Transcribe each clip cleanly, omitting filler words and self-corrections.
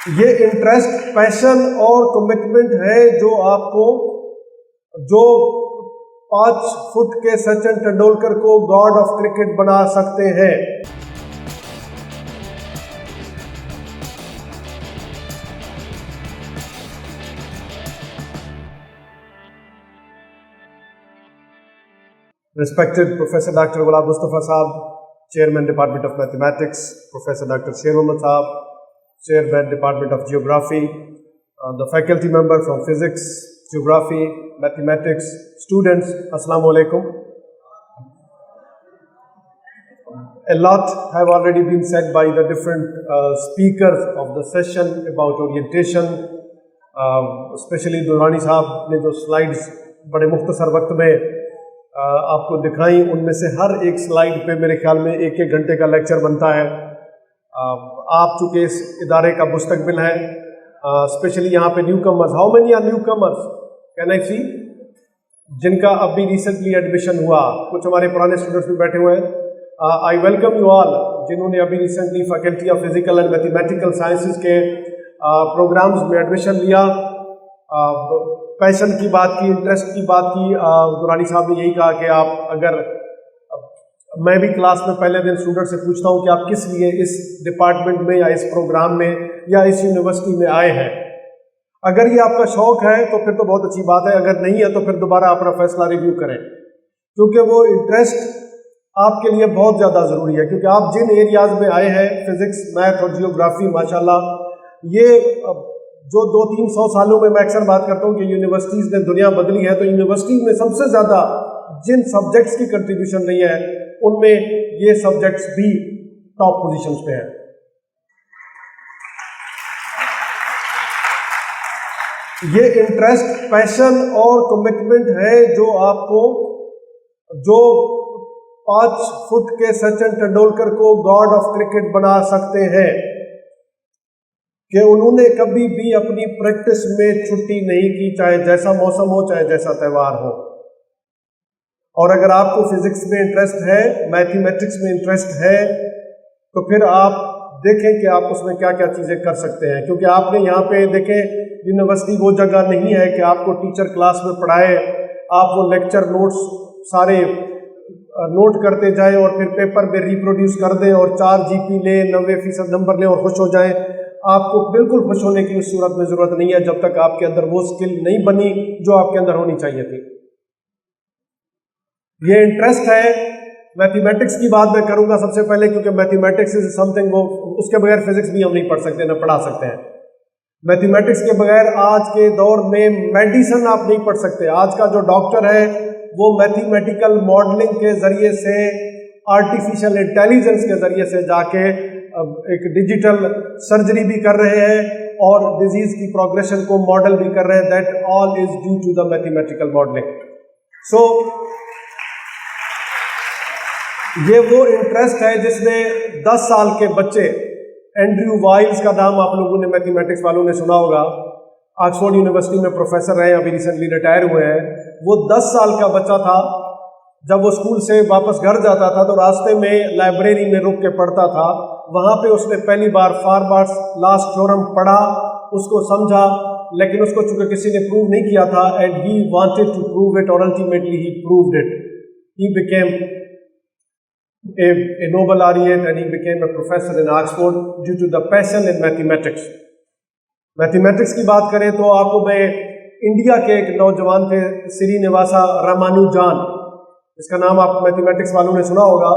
یہ انٹرسٹ، پیشن اور کمٹمنٹ ہے جو آپ کو، جو 5 فٹ کے سچن ٹنڈولکر کو گاڈ آف کرکٹ بنا سکتے ہیں۔ Respected Professor Dr. Gulab Mustafa Saab, Chairman Department of Mathematics, Professor Dr. Sher Mohammad Saab, Chairman Department of Geography, the faculty member from Physics, Geography, Mathematics, students, Assalamu alaikum. A lot have already been said by the different speakers of the session about orientation, especially Durrani Saab نے جو slides بڑے مختصر وقت میں آپ کو دکھائیں، ان میں سے ہر ایک سلائیڈ پہ میرے خیال میں 1 گھنٹے کا لیکچر بنتا ہے۔ آپ چونکہ اس ادارے کا مستقبل ہیں، اسپیشلی یہاں پہ newcomers, how many are newcomers can I see, جن کا اب بھی ریسنٹلی ایڈمیشن ہوا، کچھ ہمارے پرانے اسٹوڈنٹس بھی بیٹھے ہوئے ہیں۔ آئی ویلکم یو آل جنہوں نے ابھی recently faculty of physical and mathematical sciences کے پروگرامز میں ایڈمیشن لیا۔ پیشن کی بات کی، انٹرسٹ کی بات کی، دورانی صاحب نے یہی کہا کہ آپ اگر، میں بھی کلاس میں پہلے دن اسٹوڈنٹ سے پوچھتا ہوں کہ آپ کس لیے اس ڈپارٹمنٹ میں یا اس پروگرام میں یا اس یونیورسٹی میں آئے ہیں۔ اگر یہ آپ کا شوق ہے تو پھر تو بہت اچھی بات ہے، اگر نہیں ہے تو پھر دوبارہ اپنا فیصلہ ریویو کریں، کیونکہ وہ انٹرسٹ آپ کے لیے بہت زیادہ ضروری ہے، کیونکہ آپ جن ایریاز میں آئے ہیں، فزکس، میتھ اور جیوگرافی، ماشاءاللہ یہ جو 200-300 سالوں میں اکثر بات کرتا ہوں کہ یونیورسٹیز نے دنیا بدلی ہے، تو یونیورسٹیز میں سب سے زیادہ جن سبجیکٹس کی کنٹریبیوشن رہی ہے ان میں یہ سبجیکٹس بھی ٹاپ پوزیشنز پہ ہیں۔ یہ انٹرسٹ، پیشن اور کمٹمنٹ ہے جو آپ کو، جو 5 فٹ کے سچن ٹنڈولکر کو گاڈ آف کرکٹ بنا سکتے ہیں، کہ انہوں نے کبھی بھی اپنی پریکٹس میں چھٹی نہیں کی، چاہے جیسا موسم ہو، چاہے جیسا تہوار ہو۔ اور اگر آپ کو فزکس میں انٹرسٹ ہے، میتھمیٹکس میں انٹرسٹ ہے، تو پھر آپ دیکھیں کہ آپ اس میں کیا کیا چیزیں کر سکتے ہیں، کیونکہ آپ نے یہاں پہ دیکھیں یونیورسٹی وہ جگہ نہیں ہے کہ آپ کو ٹیچر کلاس میں پڑھائے، آپ وہ لیکچر نوٹس سارے نوٹ کرتے جائیں اور پھر پیپر پہ ریپروڈیوس کر دیں اور 4 GP لیں، 90% نمبر لیں اور خوش ہو جائیں۔ آپ کو بالکل خوش ہونے کی اس صورت میں ضرورت نہیں ہے جب تک آپ کے اندر وہ اسکل نہیں بنی جو آپ کے اندر ہونی چاہیے تھی۔ یہ انٹرسٹ ہے۔ میتھمیٹکس کی بات میں کروں گا سب سے پہلے، کیونکہ میتھمیٹکس از سم تھنگ، وہ اس کے بغیر فزکس بھی ہم نہیں پڑھ سکتے، نہ پڑھا سکتے ہیں۔ میتھمیٹکس کے بغیر آج کے دور میں میڈیسن آپ نہیں پڑھ سکتے۔ آج کا جو ڈاکٹر ہے وہ میتھمیٹیکل ماڈلنگ کے ذریعے سے، آرٹیفیشل انٹیلیجنس کے ذریعے سے جا کے ایک ڈیجیٹل سرجری بھی کر رہے ہیں اور ڈیزیز کی پروگریشن کو ماڈل بھی کر رہے ہیں۔ That all is due to the mathematical modelling. So یہ وہ انٹرسٹ ہے جس نے 10 سال کے بچے، اینڈریو وائلز کا نام آپ لوگوں نے میتھمیٹکس والوں نے سنا ہوگا، آکسفورڈ یونیورسٹی میں پروفیسر رہے، ابھی ریسنٹلی ریٹائر ہوئے ہیں۔ وہ 10 سال کا بچہ تھا، جب وہ اسکول سے واپس گھر جاتا تھا تو راستے میں لائبریری میں رک کے پڑھتا تھا۔ وہاں پہ اس نے پہلی بار فارمرز لاسٹ تھیورم پڑھا، اس کو سمجھا، لیکن اس کو چونکہ کسی نے پروو نہیں کیا تھا، and he wanted to prove it, اور ultimately he proved it. He became a Nobel laureate and he became a professor in Oxford due to the passion in mathematics۔ Mathematics کی بات کریں تو آپ کو میں انڈیا کے ایک نوجوان تھے، سری نواسا رامانوجان، اس کا نام آپ میتھمیٹکس والوں نے سنا ہوگا۔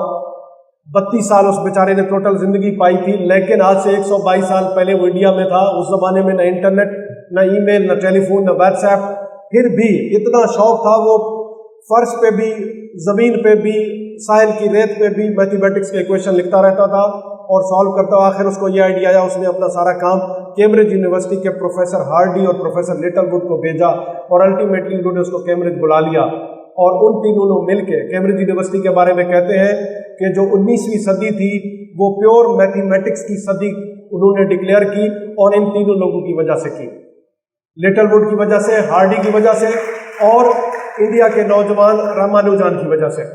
32 سال اس بیچارے نے ٹوٹل زندگی پائی تھی، لیکن آج سے 122 سال پہلے وہ انڈیا میں تھا۔ اس زمانے میں نہ انٹرنیٹ، نہ ای میل، نہ ٹیلی فون، نہ واٹس ایپ، پھر بھی اتنا شوق تھا، وہ فرش پہ بھی، زمین پہ بھی، ساحل کی ریت پہ بھی میتھمیٹکس کے ایکویشن لکھتا رہتا تھا اور سالو کرتا۔ آخر اس کو یہ آئیڈیا آیا، اس نے اپنا سارا کام کیمبرج یونیورسٹی کے پروفیسر ہارڈی اور پروفیسر لٹل ووڈ کو بھیجا، اور الٹیمیٹلی انہوں نے اس کو کیمبرج بلا لیا، اور ان تینوں نے مل کے کیمبرج یونیورسٹی کے بارے میں کہتے ہیں کہ جو 19ویں صدی تھی وہ پیور میتھمیٹکس کی صدی انہوں نے ڈکلیئر کی، اور ان تینوں لوگوں کی وجہ سے کی، لٹل ووڈ کی وجہ سے، ہارڈی کی وجہ سے، اور انڈیا کے نوجوان رامانوجان کی وجہ سے۔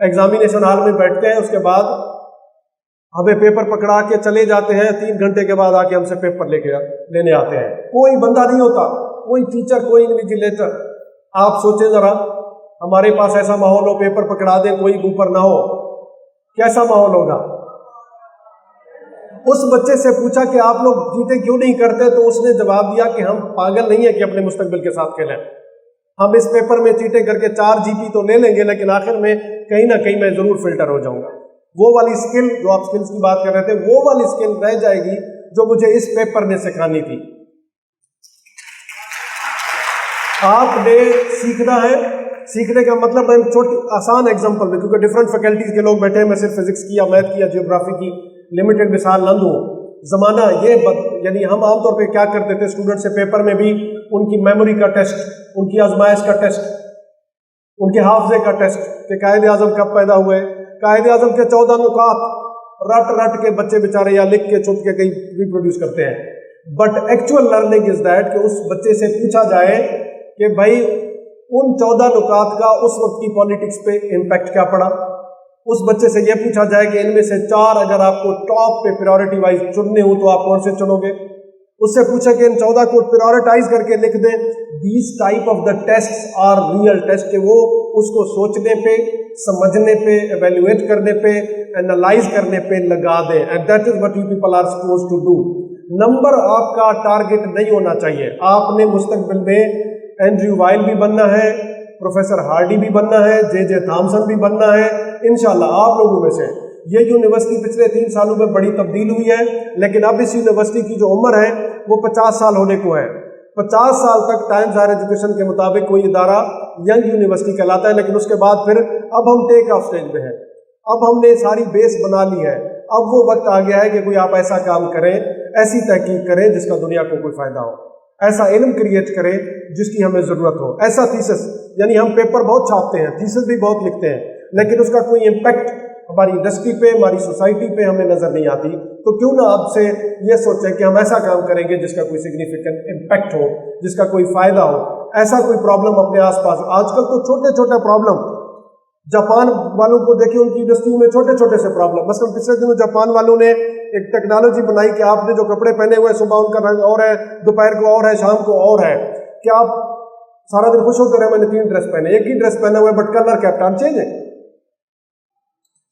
ایگزامینیشن ہال میں بیٹھتے ہیں, اس کے بعد ہمیں پیپر پکڑا کے چلے جاتے ہیں, 3 گھنٹے کے بعد آ کے ہم سے پیپر لینے آتے ہیں. کوئی بندہ نہیں ہوتا, کوئی ٹیچر, کوئی انویجیلیٹر. آپ سوچیں ذرا, ہمارے پاس ایسا ماحول ہو, پیپر پکڑا دیں, کوئی اوپر نہ ہو, کیسا ماحول ہوگا؟ اس بچے سے پوچھا کہ آپ لوگ چیٹیں کیوں نہیں کرتے, تو اس نے جواب دیا کہ ہم پاگل نہیں ہیں کہ اپنے مستقبل کے ساتھ کھیلیں. ہم اس پیپر میں چیٹیں کر کے 4 GP تو لے لیں گے, لیکن آخر میں کہیں نہ کہیں میں ضرور فلٹر ہو جاؤں گا. وہ والی اسکل جو آپ اسکلس کی بات کر رہے تھے, وہ والی اسکل رہ جائے گی جو مجھے اس پیپر نے سکھانی تھی. آپ نے سیکھنا ہے. سیکھنے کا مطلب میں چھوٹی آسان ایگزامپل میں, کیونکہ ڈفرینٹ فیکلٹیز کے لوگ بیٹھے ہیں, میں صرف فزکس کی یا میتھ کی یا جیوگرافی کی لمیٹڈ مثال نہ دوں. زمانہ یہ یعنی ہم عام طور پہ کیا کرتے تھے, اسٹوڈنٹ سے پیپر میں بھی ان کی میموری کا ٹیسٹ, ان کی آزمائش کا ٹیسٹ, ان کے حافظے کا ٹیسٹ کہ قائد اعظم کب پیدا ہوئے. قائد اعظم کے 14 نکات رٹ کے بچے بیچارے یا لکھ کے چھپ کے کہیں ریپروڈیوس کرتے ہیں. But actual learning is that کہ اس بچے سے پوچھا جائے کہ بھائی ان 14 نکات کا اس وقت کی پالیٹکس پہ امپیکٹ کیا پڑا. اس بچے سے یہ پوچھا جائے کہ ان میں سے 4 اگر آپ کو ٹاپ پہ پریورٹی وائز چننے ہوں تو آپ کون سے چنو گے. اس سے پوچھا کہ ان 14 کو پریورٹائز کر کے لکھ دیں. These type of the test are real test, کہ وہ اس کو سوچنے پہ, سمجھنے پہ, ایویلویٹ کرنے پہ, اینالائز کرنے پہ لگا دیں. And that is what you people are suppose to do. Number آپ کا ٹارگٹ نہیں ہونا چاہیے. آپ نے مستقبل میں اینڈریو وائل بھی بننا ہے, پروفیسر ہارڈی بھی بننا ہے, جے تھامسن بھی بننا ہے انشاءاللہ آپ لوگوں میں سے. یہ یونیورسٹی پچھلے 3 سالوں میں بڑی تبدیل ہوئی ہے, لیکن اب اس یونیورسٹی کی جو عمر ہے وہ 50 سال ہونے کو ہے. 50 سال تک ٹائمز ہائر ایجوکیشن کے مطابق کوئی ادارہ ینگ یونیورسٹی کہلاتا ہے, لیکن اس کے بعد پھر اب ہم ٹیک آف سٹیج میں ہیں. اب ہم نے ساری بیس بنا لی ہے. اب وہ وقت آ گیا ہے کہ کوئی آپ ایسا کام کریں, ایسی تحقیق کریں جس کا دنیا کو کوئی فائدہ ہو, ایسا علم کریٹ کریں جس کی ہمیں ضرورت ہو. ایسا تھیسس, یعنی ہم پیپر بہت چھاپتے ہیں, تھیسس بھی بہت لکھتے ہیں, لیکن اس کا کوئی امپیکٹ ہماری انڈسٹری پہ, ہماری سوسائٹی پہ ہمیں نظر نہیں آتی. تو کیوں نہ آپ سے یہ سوچیں کہ ہم ایسا کام کریں گے جس کا کوئی سگنیفیکنٹ امپیکٹ ہو, جس کا کوئی فائدہ ہو. ایسا کوئی پرابلم اپنے آس پاس, آج کل تو چھوٹے چھوٹے پرابلم, جاپان والوں کو دیکھیں, ان کی انڈسٹریوں میں چھوٹے چھوٹے سے پرابلم. مثلا پچھلے دنوں جاپان والوں نے ایک ٹیکنالوجی بنائی کہ آپ نے جو کپڑے پہنے ہوئے صبح ان کا رنگ اور ہے, دوپہر کو اور ہے, شام کو اور ہے, کہ آپ سارا دن خوش ہوتے رہے میں نے 3 ڈریس پہنے, ایک ہی ڈریس پہنے ہوئے بٹ کلر کیپٹن چینج ہے.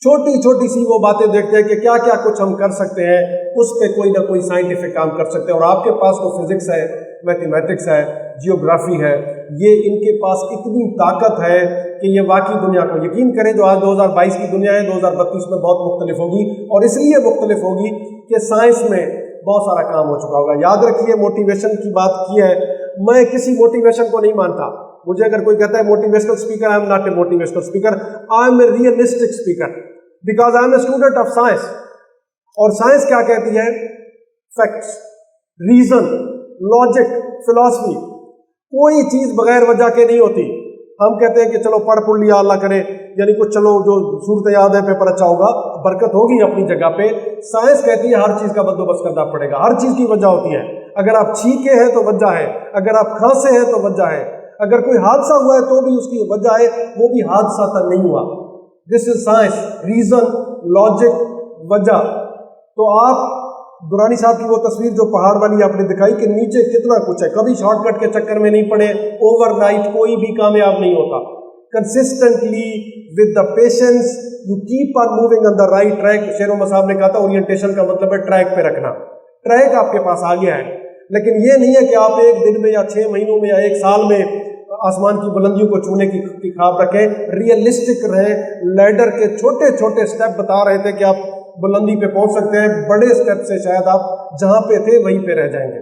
چھوٹی چھوٹی سی وہ باتیں دیکھتے ہیں کہ کیا کیا کچھ ہم کر سکتے ہیں, اس پہ کوئی نہ کوئی سائنٹیفک کام کر سکتے ہیں. اور آپ کے پاس تو فزکس ہے, میتھمیٹکس ہے, جیوگرافی ہے, یہ ان کے پاس اتنی طاقت ہے کہ یہ واقعی دنیا کو, یقین کریں جو آج 2022 کی دنیا ہے 2032 میں بہت مختلف ہوگی. اور اس لیے مختلف ہوگی کہ سائنس میں بہت سارا کام ہو چکا ہوگا. یاد رکھیے, موٹیویشن کی بات کی ہے, میں کسی موٹیویشن کو نہیں مانتا. مجھے اگر کوئی کہتا ہے motivational speaker, I am not a motivational speaker, I am a realistic speaker, because I am a student of science. اور سائنس کیا کہتی ہے؟ Facts, reason, logic, philosophy. کوئی چیز بغیر وجہ کے نہیں ہوتی. ہم کہتے ہیں کہ چلو پڑھ لیا اللہ کرے, یعنی کچھ چلو جو صورت یاد ہے پیپر اچھا ہوگا, برکت ہوگی اپنی جگہ پہ. سائنس کہتی ہے ہر چیز کا بندوبست کرنا پڑے گا, ہر چیز کی وجہ ہوتی ہے. اگر آپ چھینکے ہیں تو وجہ ہے, اگر آپ کھانسے ہیں تو وجہ ہے, اگر کوئی حادثہ ہوا ہے تو بھی اس کی وجہ ہے, وہ بھی حادثہ تک نہیں ہوا. دس از سائنس, ریزن, لاجک, وجہ. تو آپ درانی صاحب کی وہ تصویر جو پہاڑ والی آپ نے دکھائی کہ نیچے کتنا کچھ ہے, کبھی شارٹ کٹ کے چکر میں نہیں پڑے. اوور نائٹ کوئی بھی کامیاب نہیں ہوتا. Consistently with the patience you keep on moving on the right track. شیر و صاحب نے کہا تھا اورینٹیشن کا مطلب ہے ٹریک پہ رکھنا. ٹریک آپ کے پاس آ گیا ہے, لیکن یہ نہیں ہے کہ آپ ایک دن میں یا 6 مہینوں میں یا 1 سال میں آسمان کی بلندیوں کو چھونے کی خواب رکھیں. ریئلسٹک رہیں. لیڈر کے چھوٹے چھوٹے سٹیپ بتا رہے تھے کہ آپ بلندی پہ پہنچ سکتے ہیں, بڑے سٹیپ سے شاید آپ جہاں پہ تھے وہیں پہ رہ جائیں گے.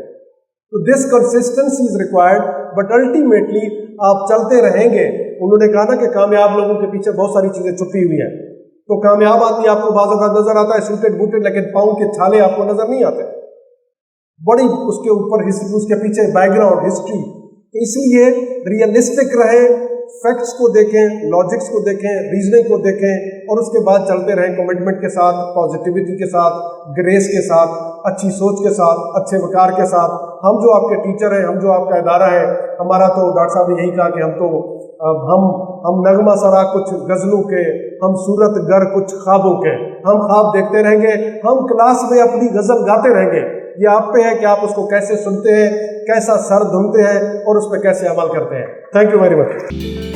تو this consistency is required, but ultimately آپ چلتے رہیں گے. انہوں نے کہا نا کہ کامیاب لوگوں کے پیچھے بہت ساری چیزیں چھپی ہوئی ہیں. تو کامیاب آدمی آپ کو بعض اوقات نظر آتا ہے سوٹڈ بوٹڈ, لیکن پاؤں کے چھالے آپ کو نظر نہیں آتے. بڑی اس کے اوپر ہسٹری, اس کے پیچھے بیک گراؤنڈ ہسٹری. اس لیے ریئلسٹک رہیں, فیکٹس کو دیکھیں, لاجکس کو دیکھیں, ریزننگ کو دیکھیں, اور اس کے بعد چلتے رہیں کمٹمنٹ کے ساتھ, پازیٹیوٹی کے ساتھ, گریس کے ساتھ, اچھی سوچ کے ساتھ, اچھے وقار کے ساتھ. ہم جو آپ کے ٹیچر ہیں, ہم جو آپ کا ادارہ ہے, ہمارا تو ڈاکٹر صاحب نے یہی کہا کہ ہم ہم نغمہ سرا کچھ غزلوں کے، ہم صورت گر کچھ خوابوں کے، ہم خواب دیکھتے رہیں گے، ہم کلاس میں اپنی غزل گاتے رہیں گے. یہ آپ پہ ہے کہ آپ اس کو کیسے سنتے ہیں، کیسا سر دھنتے ہیں اور اس پہ کیسے عمل کرتے ہیں. Thank you very much.